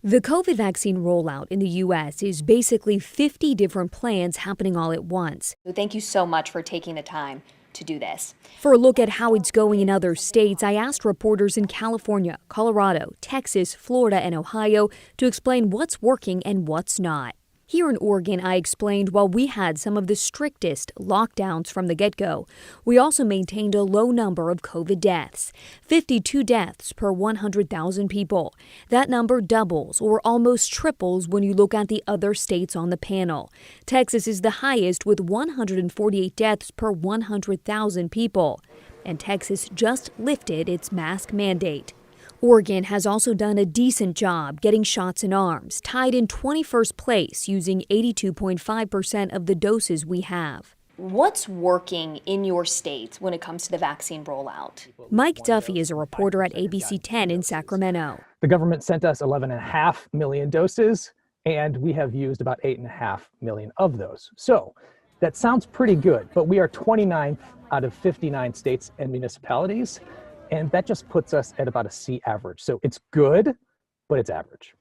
The COVID vaccine rollout in the U.S. is basically 50 different plans happening all at once. So thank you so much for taking the time to do this. For a look at how it's going in other states, I asked reporters in California, Colorado, Texas, Florida, and Ohio to explain what's working and what's not. Here in Oregon, I explained while we had some of the strictest lockdowns from the get-go, we also maintained a low number of COVID deaths, 52 deaths per 100,000 people. That number doubles or almost triples when you look at the other states on the panel. Texas is the highest with 148 deaths per 100,000 people. And Texas just lifted its mask mandate. Oregon has also done a decent job getting shots in arms, tied in 21st place using 82.5% of the doses we have. What's working in your state when it comes to the vaccine rollout? Mike Duffy is a reporter at ABC 10 in Sacramento. The government sent us 11.5 million doses, and we have used about 8.5 million of those. So that sounds pretty good, but we are 29th out of 59 states and municipalities. And that just puts us at about a C average. So it's good, but it's average.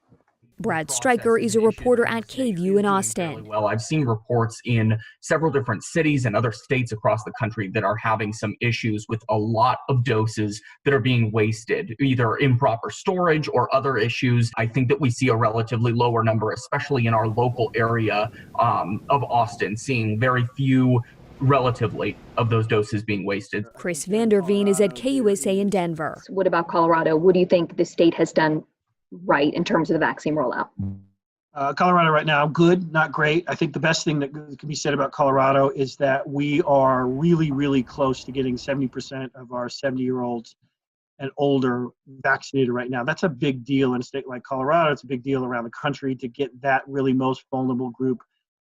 Brad Stryker is a reporter at KVUE in Austin. Well, I've seen reports in several different cities and other states across the country that are having some issues with a lot of doses that are being wasted, either improper storage or other issues. I think that we see a relatively lower number, especially in our local area of Austin, seeing very few relatively of those doses being wasted. Chris Vanderveen is at KUSA in Denver. What about Colorado? What do you think the state has done right in terms of the vaccine rollout? Colorado right now, good, not great. I think the best thing that can be said about Colorado is that we are really, really close to getting 70% of our 70-year-olds and older vaccinated right now. That's a big deal in a state like Colorado. It's a big deal around the country to get that really most vulnerable group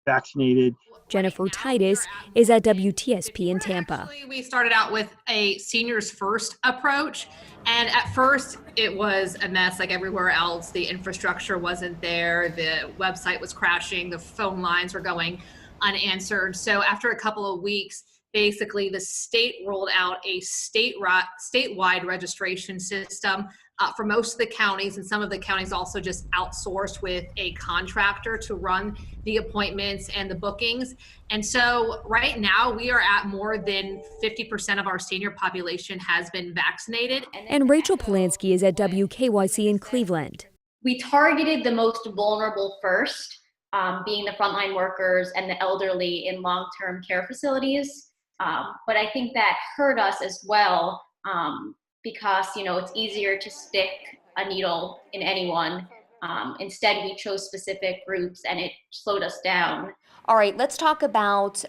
vaccinated. Jennifer Titus is at WTSP in Tampa. We started out with a seniors first approach, and at first it was a mess like everywhere else. The infrastructure wasn't there, the website was crashing, the phone lines were going unanswered. So after a couple of weeks, basically the state rolled out a statewide registration system for most of the counties, and some of the counties also just outsourced with a contractor to run the appointments and the bookings. And so right now we are at more than 50% of our senior population has been vaccinated. And Rachel Polanski is at WKYC in Cleveland. We targeted the most vulnerable first, being the frontline workers and the elderly in long-term care facilities. But I think that hurt us as well, because it's easier to stick a needle in anyone. Instead, we chose specific groups, and it slowed us down. All right, let's talk about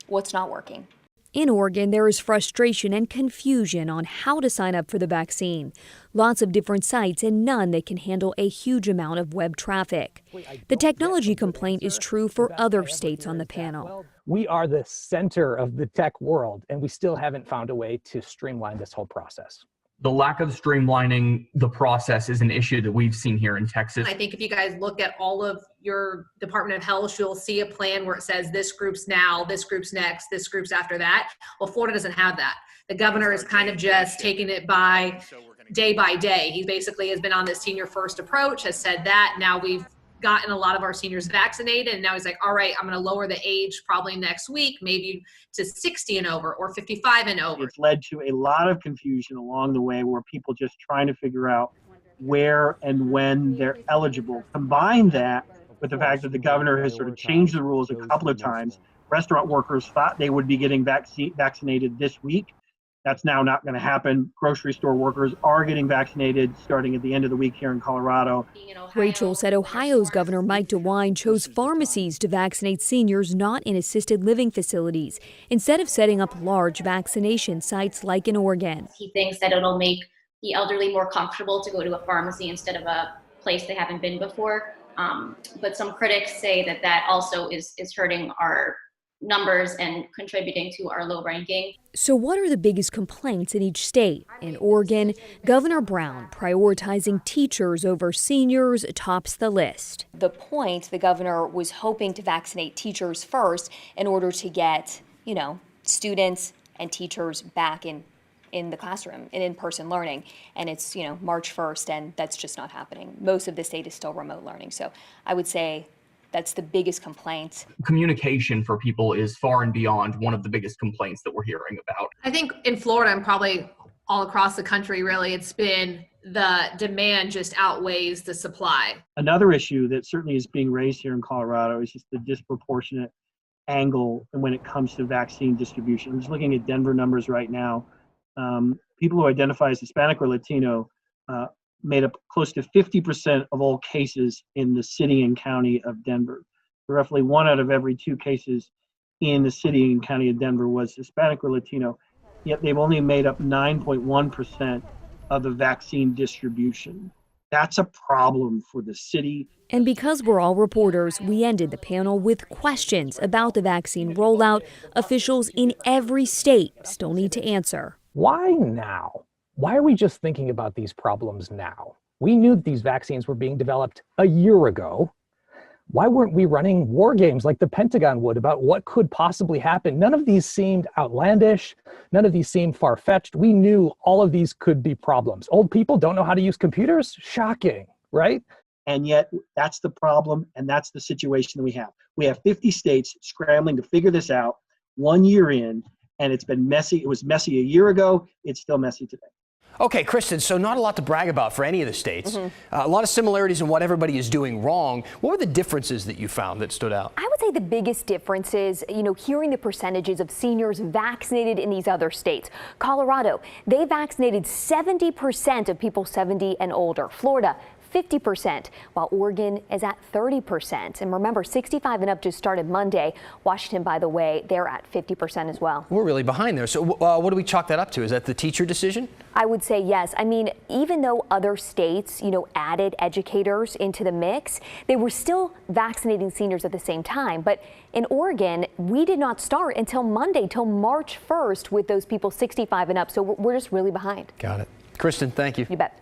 what's not working. In Oregon, there is frustration and confusion on how to sign up for the vaccine. Lots of different sites and none that can handle a huge amount of web traffic. The technology complaint is true for other states on the panel. We are the center of the tech world, and we still haven't found a way to streamline this whole process. The lack of streamlining the process is an issue that we've seen here in Texas. I think if you guys look at all of your Department of Health, you'll see a plan where it says this group's now, this group's next, this group's after that. Well, Florida doesn't have that. The governor is kind of just taking it by day. He basically has been on this senior first approach, has said that. Now we've gotten a lot of our seniors vaccinated, and now he's like, all right, I'm going to lower the age probably next week, maybe to 60 and over or 55 and over. It's led to a lot of confusion along the way where people just trying to figure out where and when they're eligible. Combine that with the fact that the governor has sort of changed the rules a couple of times. Restaurant workers thought they would be getting vaccinated this week. That's now not going to happen. Grocery store workers are getting vaccinated starting at the end of the week here in Colorado. Rachel said Ohio's Governor Mike DeWine chose pharmacies to vaccinate seniors not in assisted living facilities, instead of setting up large vaccination sites like in Oregon. He thinks that it'll make the elderly more comfortable to go to a pharmacy instead of a place they haven't been before. But some critics say that also is hurting our numbers and contributing to our low ranking. So what are the biggest complaints in each state? In Oregon, Governor Brown prioritizing teachers over seniors tops the list. The point, the governor was hoping to vaccinate teachers first in order to get, students and teachers back in in the classroom and in-person learning. And it's, March 1st, and that's just not happening. Most of the state is still remote learning. So I would say that's the biggest complaint. Communication for people is far and beyond one of the biggest complaints that we're hearing about. I think in Florida and probably all across the country, really, it's been the demand just outweighs the supply. Another issue that certainly is being raised here in Colorado is just the disproportionate angle when it comes to vaccine distribution. I'm just looking at Denver numbers right now. People who identify as Hispanic or Latino made up close to 50% of all cases in the city and county of Denver. Roughly 1 out of every 2 cases in the city and county of Denver was Hispanic or Latino, yet they've only made up 9.1% of the vaccine distribution. That's a problem for the city. And because we're all reporters, we ended the panel with questions about the vaccine rollout officials in every state still need to answer. Why now? Why are we just thinking about these problems now? We knew that these vaccines were being developed a year ago. Why weren't we running war games like the Pentagon would about what could possibly happen? None of these seemed outlandish. None of these seemed far-fetched. We knew all of these could be problems. Old people don't know how to use computers? Shocking, right? And yet that's the problem, and that's the situation that we have. We have 50 states scrambling to figure this out 1 year in, and it's been messy. It was messy a year ago. It's still messy today. Okay, Cristin, so not a lot to brag about for any of the states. A lot of similarities in what everybody is doing wrong. What were the differences that you found that stood out? I would say the biggest difference is, hearing the percentages of seniors vaccinated in these other states. Colorado, they vaccinated 70% of people 70 and older. Florida, 50%, while Oregon is at 30%. And remember, 65 and up just started Monday. Washington, by the way, they're at 50% as well. We're really behind there. So what do we chalk that up to? Is that the teacher decision? I would say yes. I mean, even though other states, added educators into the mix, they were still vaccinating seniors at the same time. But in Oregon, we did not start until Monday, till March 1st with those people 65 and up. So we're just really behind. Got it. Cristin, thank you. You bet.